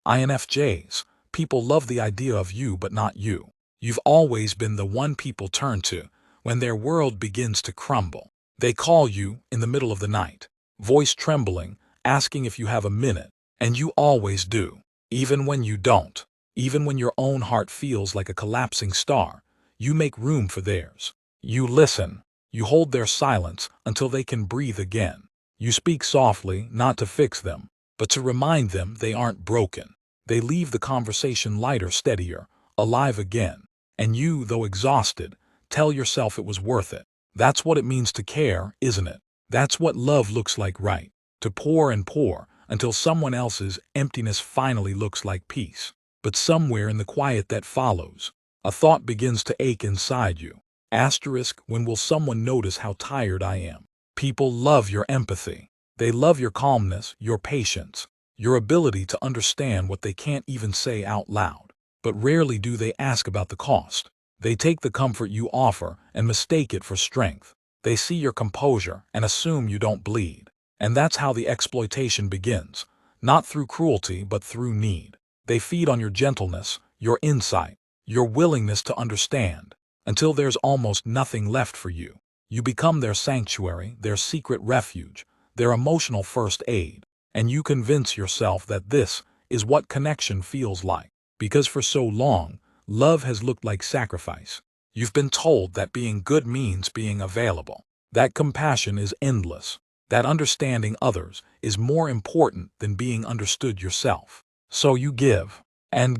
INFJs, people love the idea of you but not you. You've always been the one people turn to when their world begins to crumble. They call you in the middle of the night, voice trembling, asking if you have a minute, and you always do, even when you don't. Even when your own heart feels like a collapsing star, you make room for theirs. You listen. You hold their silence until they can breathe again. You speak softly, not to fix them, but to remind them they aren't broken. They leave the conversation lighter, steadier, alive again. And you, though exhausted, tell yourself it was worth it. That's what it means to care, isn't it? That's what love looks like, right? To pour and pour until someone else's emptiness finally looks like peace. But somewhere in the quiet that follows, a thought begins to ache inside you. Asterisk, when will someone notice how tired I am? People love your empathy. They love your calmness, your patience, your ability to understand what they can't even say out loud. But rarely do they ask about the cost. They take the comfort you offer and mistake it for strength. They see your composure and assume you don't bleed. And that's how the exploitation begins, not through cruelty but through need. They feed on your gentleness, your insight, your willingness to understand, until there's almost nothing left for you. You become their sanctuary, their secret refuge, their emotional first aid, and you convince yourself that this is what connection feels like. Because for so long, love has looked like sacrifice. You've been told that being good means being available, that compassion is endless, that understanding others is more important than being understood yourself. So you give, and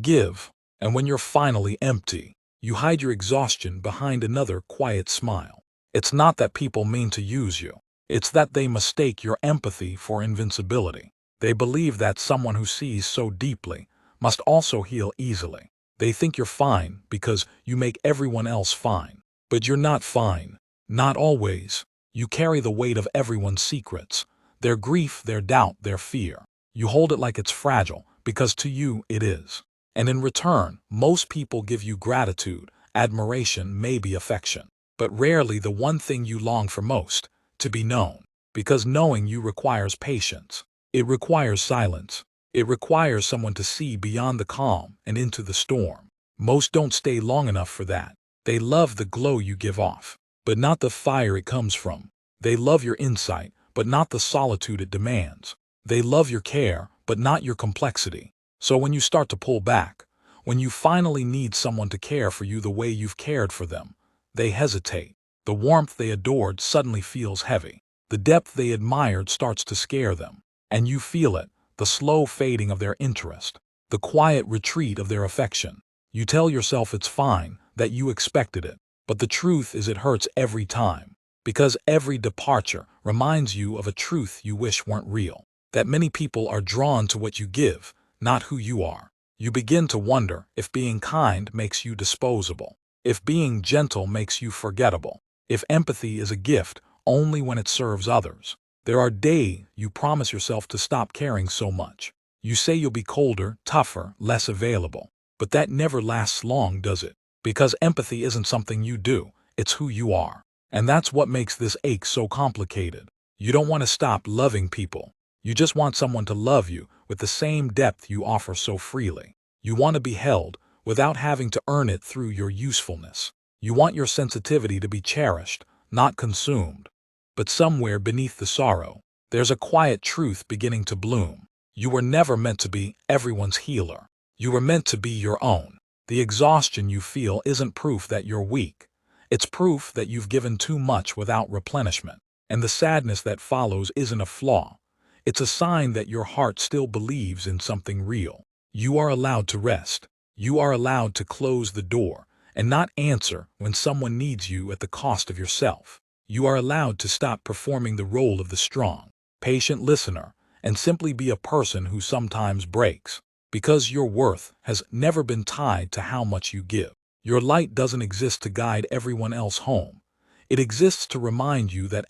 when you're finally empty, you hide your exhaustion behind another quiet smile. It's not that people mean to use you. It's that they mistake your empathy for invincibility. They believe that someone who sees so deeply must also heal easily. They think you're fine because you make everyone else fine. But you're not fine. Not always. You carry the weight of everyone's secrets, their grief, their doubt, their fear. You hold it like it's fragile, because to you it is. And in return, most people give you gratitude, admiration, maybe affection. But rarely the one thing you long for most, to be known. Because knowing you requires patience. It requires silence. It requires someone to see beyond the calm and into the storm. Most don't stay long enough for that. They love the glow you give off, but not the fire it comes from. They love your insight, but not the solitude it demands. They love your care, but not your complexity. So when you start to pull back, when you finally need someone to care for you the way you've cared for them, they hesitate. The warmth they adored suddenly feels heavy. The depth they admired starts to scare them. And you feel it, the slow fading of their interest, the quiet retreat of their affection. You tell yourself it's fine, that you expected it. But the truth is it hurts every time. Because every departure reminds you of a truth you wish weren't real. That many people are drawn to what you give, not who you are. You begin to wonder if being kind makes you disposable, if being gentle makes you forgettable, if empathy is a gift only when it serves others. There are days you promise yourself to stop caring so much. You say you'll be colder, tougher, less available. But that never lasts long, does it? Because empathy isn't something you do, it's who you are. And that's what makes this ache so complicated. You don't want to stop loving people. You just want someone to love you with the same depth you offer so freely. You want to be held without having to earn it through your usefulness. You want your sensitivity to be cherished, not consumed. But somewhere beneath the sorrow, there's a quiet truth beginning to bloom. You were never meant to be everyone's healer. You were meant to be your own. The exhaustion you feel isn't proof that you're weak. It's proof that you've given too much without replenishment. And the sadness that follows isn't a flaw. It's a sign that your heart still believes in something real. You are allowed to rest. You are allowed to close the door and not answer when someone needs you at the cost of yourself. You are allowed to stop performing the role of the strong, patient listener and simply be a person who sometimes breaks. Because your worth has never been tied to how much you give. Your light doesn't exist to guide everyone else home. It exists to remind you that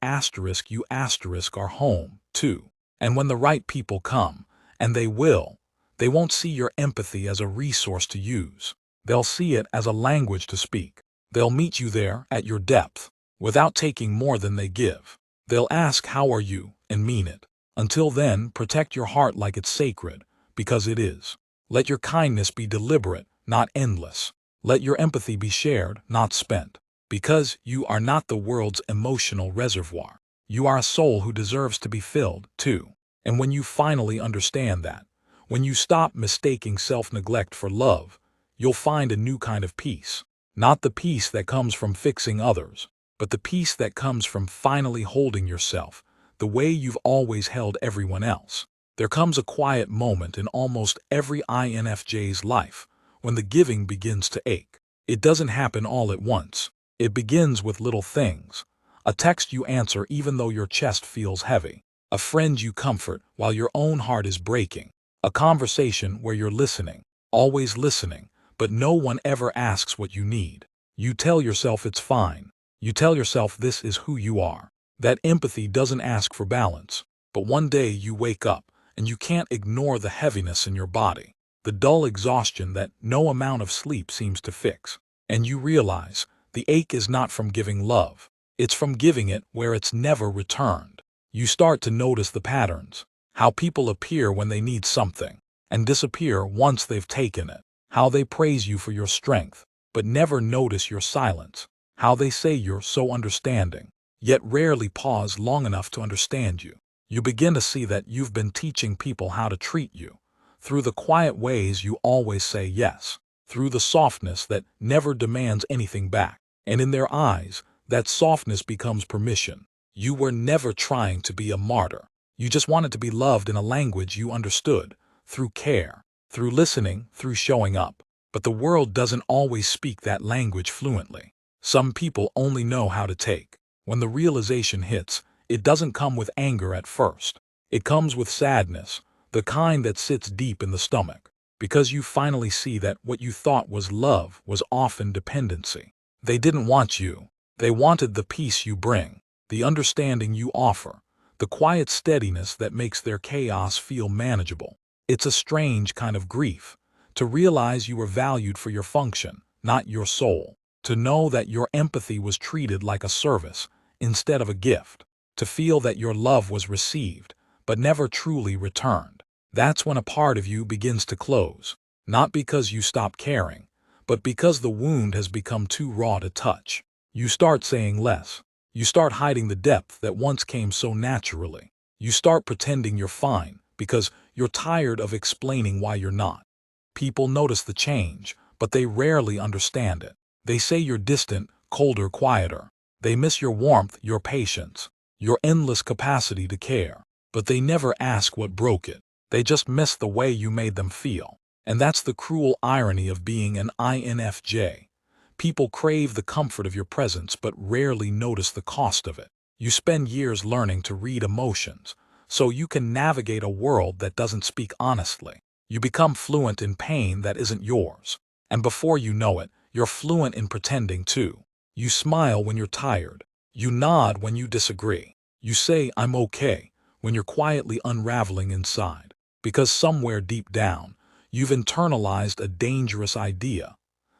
you are home, too. And when the right people come, and they will, they won't see your empathy as a resource to use. They'll see it as a language to speak. They'll meet you there at your depth, without taking more than they give. They'll ask, "How are you?" and mean it. Until then, protect your heart like it's sacred, because it is. Let your kindness be deliberate, not endless. Let your empathy be shared, not spent. Because you are not the world's emotional reservoir. You are a soul who deserves to be filled, too. And when you finally understand that, when you stop mistaking self-neglect for love, you'll find a new kind of peace. Not the peace that comes from fixing others, but the peace that comes from finally holding yourself the way you've always held everyone else. There comes a quiet moment in almost every INFJ's life when the giving begins to ache. It doesn't happen all at once. It begins with little things. A text you answer even though your chest feels heavy. A friend you comfort while your own heart is breaking. A conversation where you're listening, always listening, but no one ever asks what you need. You tell yourself it's fine. You tell yourself this is who you are. That empathy doesn't ask for balance. But one day you wake up and you can't ignore the heaviness in your body, the dull exhaustion that no amount of sleep seems to fix. And you realize the ache is not from giving love. It's from giving it where it's never returned. You start to notice the patterns, how people appear when they need something and disappear once they've taken it, how they praise you for your strength, but never notice your silence, how they say you're so understanding, yet rarely pause long enough to understand you. You begin to see that you've been teaching people how to treat you, through the quiet ways you always say yes, through the softness that never demands anything back. And in their eyes, that softness becomes permission. You were never trying to be a martyr. You just wanted to be loved in a language you understood, through care, through listening, through showing up. But the world doesn't always speak that language fluently. Some people only know how to take. When the realization hits, it doesn't come with anger at first. It comes with sadness, the kind that sits deep in the stomach, because you finally see that what you thought was love was often dependency. They didn't want you. They wanted the peace you bring, the understanding you offer, the quiet steadiness that makes their chaos feel manageable. It's a strange kind of grief, to realize you were valued for your function, not your soul, to know that your empathy was treated like a service instead of a gift, to feel that your love was received but never truly returned. That's when a part of you begins to close, not because you stop caring, but because the wound has become too raw to touch. You start saying less. You start hiding the depth that once came so naturally. You start pretending you're fine because you're tired of explaining why you're not. People notice the change, but they rarely understand it. They say you're distant, colder, quieter. They miss your warmth, your patience, your endless capacity to care. But they never ask what broke it. They just miss the way you made them feel. And that's the cruel irony of being an INFJ. People crave the comfort of your presence but rarely notice the cost of it. You spend years learning to read emotions, so you can navigate a world that doesn't speak honestly. You become fluent in pain that isn't yours. And before you know it, you're fluent in pretending too. You smile when you're tired. You nod when you disagree. You say, "I'm okay," when you're quietly unraveling inside. Because somewhere deep down, you've internalized a dangerous idea,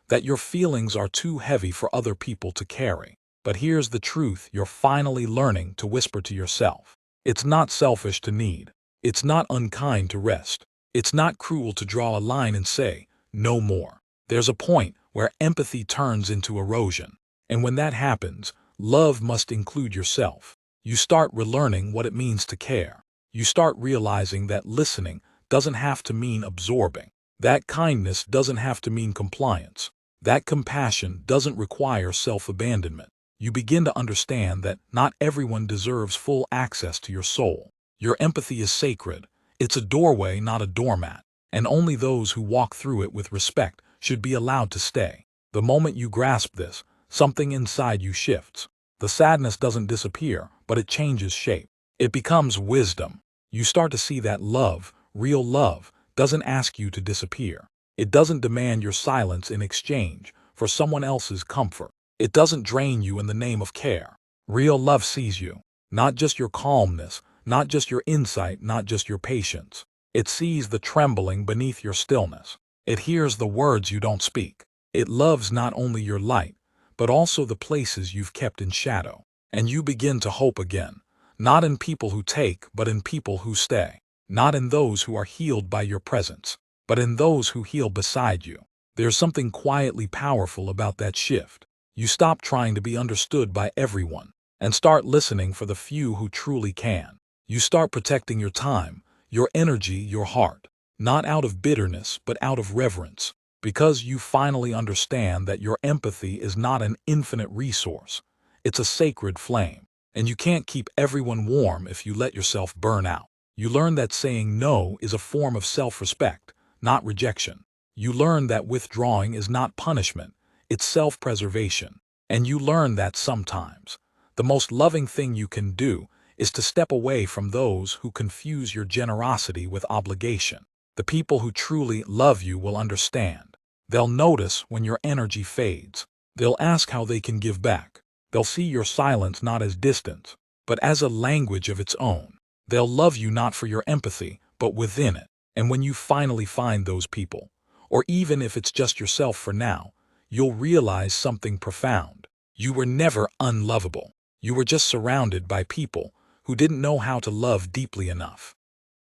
that your feelings are too heavy for other people to carry. But here's the truth you're finally learning to whisper to yourself. It's not selfish to need. It's not unkind to rest. It's not cruel to draw a line and say, "No more." There's a point where empathy turns into erosion. And when that happens, love must include yourself. You start relearning what it means to care. You start realizing that listening doesn't have to mean absorbing. That kindness doesn't have to mean compliance. That compassion doesn't require self-abandonment. You begin to understand that not everyone deserves full access to your soul. Your empathy is sacred. It's a doorway, not a doormat. And only those who walk through it with respect should be allowed to stay. The moment you grasp this, something inside you shifts. The sadness doesn't disappear, but it changes shape. It becomes wisdom. You start to see that love, real love, doesn't ask you to disappear. It doesn't demand your silence in exchange for someone else's comfort. It doesn't drain you in the name of care. Real love sees you, not just your calmness, not just your insight, not just your patience. It sees the trembling beneath your stillness. It hears the words you don't speak. It loves not only your light, but also the places you've kept in shadow. And you begin to hope again, not in people who take, but in people who stay. Not in those who are healed by your presence, but in those who heal beside you. There's something quietly powerful about that shift. You stop trying to be understood by everyone and start listening for the few who truly can. You start protecting your time, your energy, your heart, not out of bitterness, but out of reverence, because you finally understand that your empathy is not an infinite resource. It's a sacred flame, and you can't keep everyone warm if you let yourself burn out. You learn that saying no is a form of self-respect, not rejection. You learn that withdrawing is not punishment, it's self-preservation. And you learn that sometimes the most loving thing you can do is to step away from those who confuse your generosity with obligation. The people who truly love you will understand. They'll notice when your energy fades. They'll ask how they can give back. They'll see your silence not as distance, but as a language of its own. They'll love you not for your empathy, but within it. And when you finally find those people, or even if it's just yourself for now, you'll realize something profound. You were never unlovable. You were just surrounded by people who didn't know how to love deeply enough.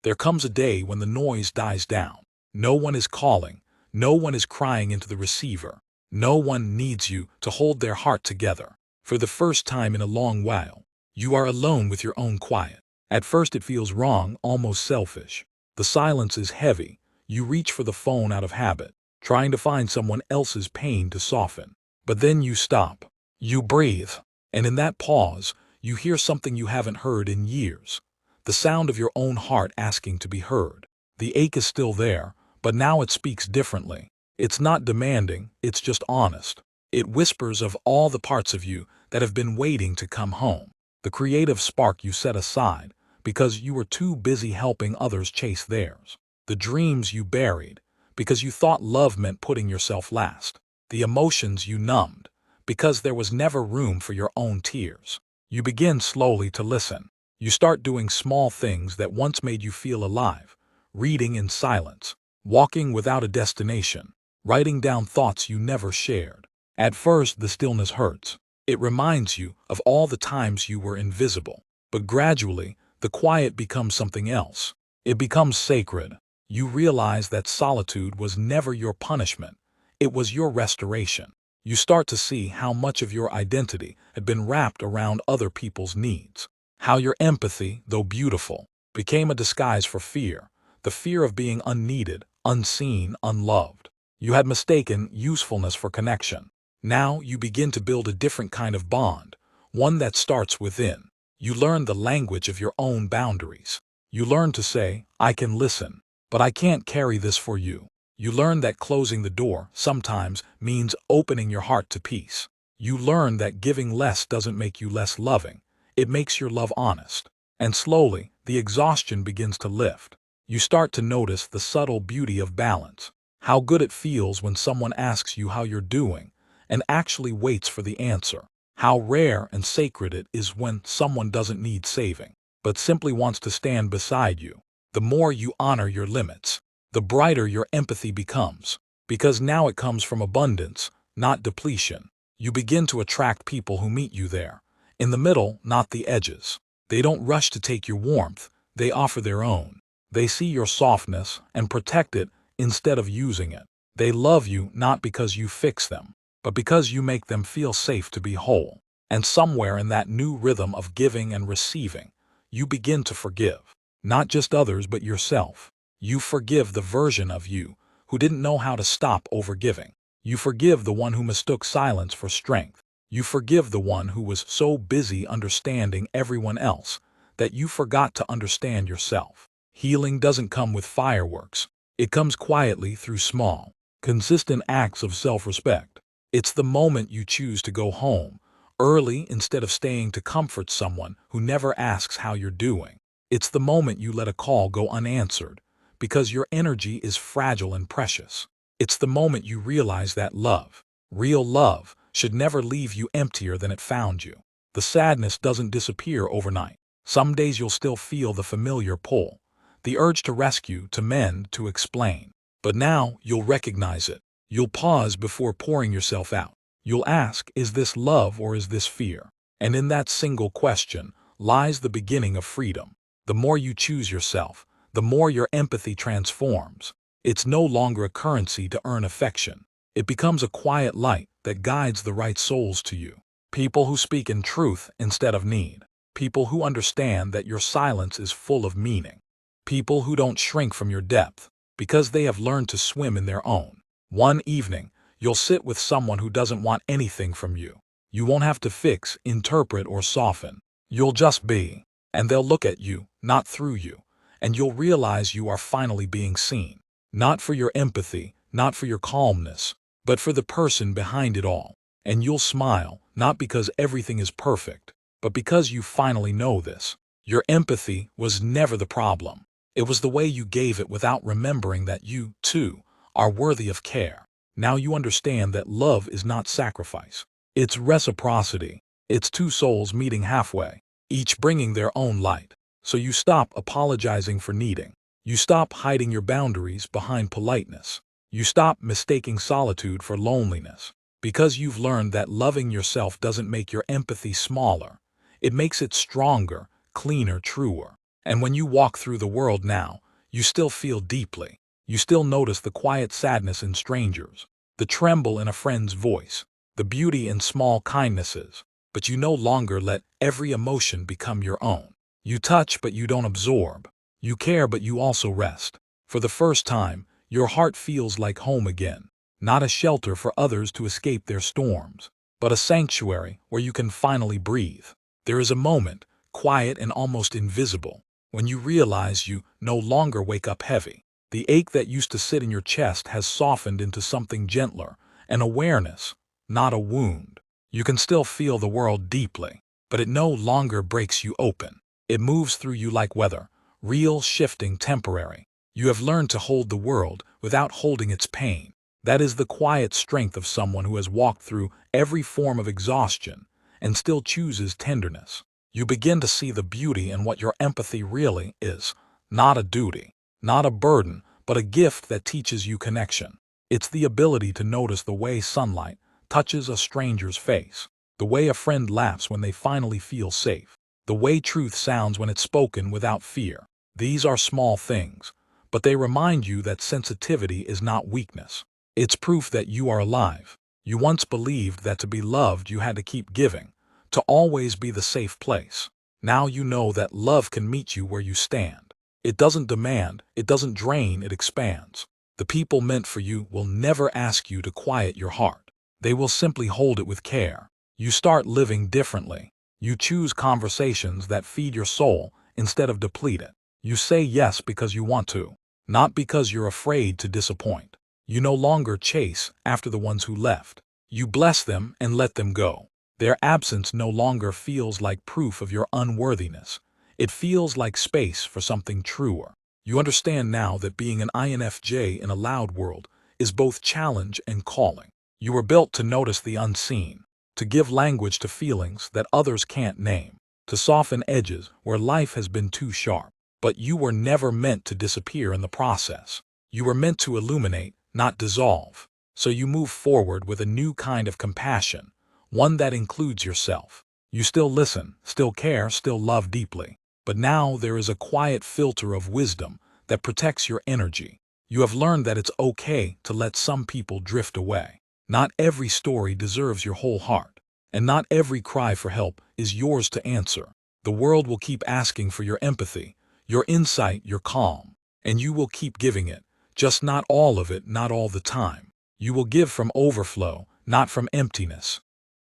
There comes a day when the noise dies down. No one is calling. No one is crying into the receiver. No one needs you to hold their heart together. For the first time in a long while, you are alone with your own quiet. At first it feels wrong, almost selfish. The silence is heavy. You reach for the phone out of habit, trying to find someone else's pain to soften. But then you stop. You breathe. And in that pause, you hear something you haven't heard in years. The sound of your own heart asking to be heard. The ache is still there, but now it speaks differently. It's not demanding, it's just honest. It whispers of all the parts of you that have been waiting to come home. The creative spark you set aside because you were too busy helping others chase theirs. The dreams you buried because you thought love meant putting yourself last. The emotions you numbed because there was never room for your own tears. You begin slowly to listen. You start doing small things that once made you feel alive. Reading in silence, walking without a destination, writing down thoughts you never shared. At first, the stillness hurts. It reminds you of all the times you were invisible. But gradually, the quiet becomes something else. It becomes sacred. You realize that solitude was never your punishment. It was your restoration. You start to see how much of your identity had been wrapped around other people's needs. How your empathy, though beautiful, became a disguise for fear. The fear of being unneeded, unseen, unloved. You had mistaken usefulness for connection. Now you begin to build a different kind of bond, one that starts within. You learn the language of your own boundaries. You learn to say, I can listen, but I can't carry this for you. You learn that closing the door sometimes means opening your heart to peace. You learn that giving less doesn't make you less loving. It makes your love honest. And slowly, the exhaustion begins to lift. You start to notice the subtle beauty of balance. How good it feels when someone asks you how you're doing and actually waits for the answer. How rare and sacred it is when someone doesn't need saving, but simply wants to stand beside you. The more you honor your limits, the brighter your empathy becomes, because now it comes from abundance, not depletion. You begin to attract people who meet you there, in the middle, not the edges. They don't rush to take your warmth, they offer their own. They see your softness and protect it instead of using it. They love you not because you fix them, but because you make them feel safe to be whole. And somewhere in that new rhythm of giving and receiving, you begin to forgive. Not just others, but yourself. You forgive the version of you who didn't know how to stop overgiving. You forgive the one who mistook silence for strength. You forgive the one who was so busy understanding everyone else that you forgot to understand yourself. Healing doesn't come with fireworks. It comes quietly through small, consistent acts of self-respect. It's the moment you choose to go home early instead of staying to comfort someone who never asks how you're doing. It's the moment you let a call go unanswered because your energy is fragile and precious. It's the moment you realize that love, real love, should never leave you emptier than it found you. The sadness doesn't disappear overnight. Some days you'll still feel the familiar pull, the urge to rescue, to mend, to explain. But now you'll recognize it. You'll pause before pouring yourself out. You'll ask, is this love or is this fear? And in that single question lies the beginning of freedom. The more you choose yourself, the more your empathy transforms. It's no longer a currency to earn affection. It becomes a quiet light that guides the right souls to you. People who speak in truth instead of need. People who understand that your silence is full of meaning. People who don't shrink from your depth because they have learned to swim in their own. One evening, you'll sit with someone who doesn't want anything from you. You won't have to fix, interpret, or soften. You'll just be. And they'll look at you, not through you. And you'll realize you are finally being seen. Not for your empathy, not for your calmness, but for the person behind it all. And you'll smile, not because everything is perfect, but because you finally know this. Your empathy was never the problem. It was the way you gave it without remembering that you, too, are worthy of care. Now you understand that love is not sacrifice. It's reciprocity. It's two souls meeting halfway, each bringing their own light. So you stop apologizing for needing. You stop hiding your boundaries behind politeness. You stop mistaking solitude for loneliness. Because you've learned that loving yourself doesn't make your empathy smaller. It makes it stronger, cleaner, truer. And when you walk through the world now, you still feel deeply. You still notice the quiet sadness in strangers, the tremble in a friend's voice, the beauty in small kindnesses. But you no longer let every emotion become your own. You touch, but you don't absorb. You care, but you also rest. For the first time, your heart feels like home again. Not a shelter for others to escape their storms, but a sanctuary where you can finally breathe. There is a moment, quiet and almost invisible, when you realize you no longer wake up heavy. The ache that used to sit in your chest has softened into something gentler, an awareness, not a wound. You can still feel the world deeply, but it no longer breaks you open. It moves through you like weather, real, shifting, temporary. You have learned to hold the world without holding its pain. That is the quiet strength of someone who has walked through every form of exhaustion and still chooses tenderness. You begin to see the beauty in what your empathy really is. Not a duty, not a burden, but a gift that teaches you connection. It's the ability to notice the way sunlight touches a stranger's face, the way a friend laughs when they finally feel safe, the way truth sounds when it's spoken without fear. These are small things, but they remind you that sensitivity is not weakness. It's proof that you are alive. You once believed that to be loved you had to keep giving, to always be the safe place. Now you know that love can meet you where you stand. It doesn't demand, it doesn't drain, it expands. The people meant for you will never ask you to quiet your heart. They will simply hold it with care. You start living differently. You choose conversations that feed your soul instead of deplete it. You say yes because you want to, not because you're afraid to disappoint. You no longer chase after the ones who left. You bless them and let them go. Their absence no longer feels like proof of your unworthiness. It feels like space for something truer. You understand now that being an INFJ in a loud world is both challenge and calling. You were built to notice the unseen, to give language to feelings that others can't name, to soften edges where life has been too sharp. But you were never meant to disappear in the process. You were meant to illuminate, not dissolve. So you move forward with a new kind of compassion, one that includes yourself. You still listen, still care, still love deeply. But now there is a quiet filter of wisdom that protects your energy. You have learned that it's okay to let some people drift away. Not every story deserves your whole heart, and not every cry for help is yours to answer. The world will keep asking for your empathy, your insight, your calm, and you will keep giving it. Just not all of it, not all the time. You will give from overflow, not from emptiness.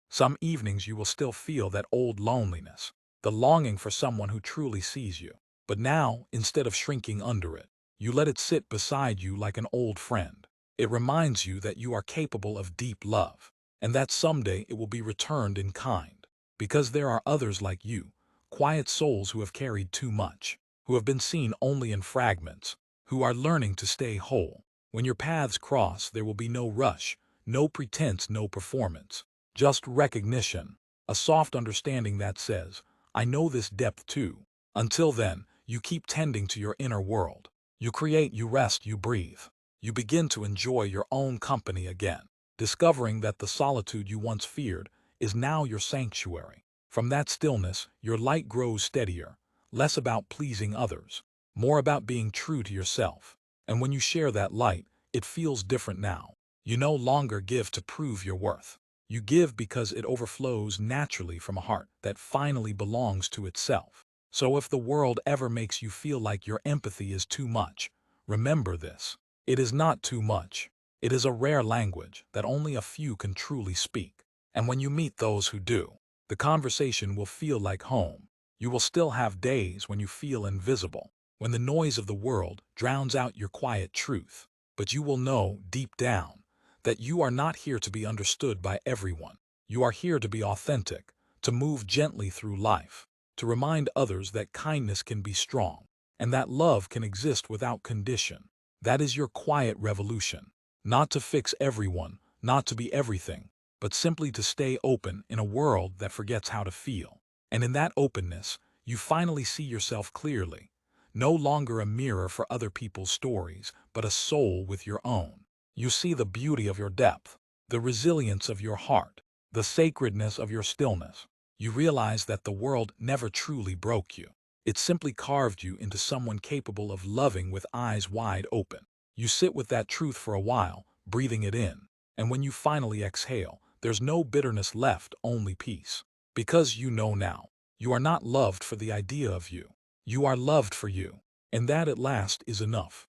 Some evenings you will still feel that old loneliness, the longing for someone who truly sees you. But now, instead of shrinking under it, you let it sit beside you like an old friend. It reminds you that you are capable of deep love, and that someday it will be returned in kind. Because there are others like you, quiet souls who have carried too much, who have been seen only in fragments, who are learning to stay whole. When your paths cross, there will be no rush, no pretense, no performance, just recognition, a soft understanding that says, I know this depth too. Until then, you keep tending to your inner world. You create, you rest, you breathe. You begin to enjoy your own company again, discovering that the solitude you once feared is now your sanctuary. From that stillness, your light grows steadier, less about pleasing others, more about being true to yourself. And when you share that light, it feels different now. You no longer give to prove your worth. You give because it overflows naturally from a heart that finally belongs to itself. So if the world ever makes you feel like your empathy is too much, remember this. It is not too much. It is a rare language that only a few can truly speak. And when you meet those who do, the conversation will feel like home. You will still have days when you feel invisible, when the noise of the world drowns out your quiet truth. But you will know deep down that you are not here to be understood by everyone. You are here to be authentic, to move gently through life, to remind others that kindness can be strong, and that love can exist without condition. That is your quiet revolution. Not to fix everyone, not to be everything, but simply to stay open in a world that forgets how to feel. And in that openness, you finally see yourself clearly. No longer a mirror for other people's stories, but a soul with your own. You see the beauty of your depth, the resilience of your heart, the sacredness of your stillness. You realize that the world never truly broke you. It simply carved you into someone capable of loving with eyes wide open. You sit with that truth for a while, breathing it in. And when you finally exhale, there's no bitterness left, only peace. Because you know now, you are not loved for the idea of you. You are loved for you. And that at last is enough.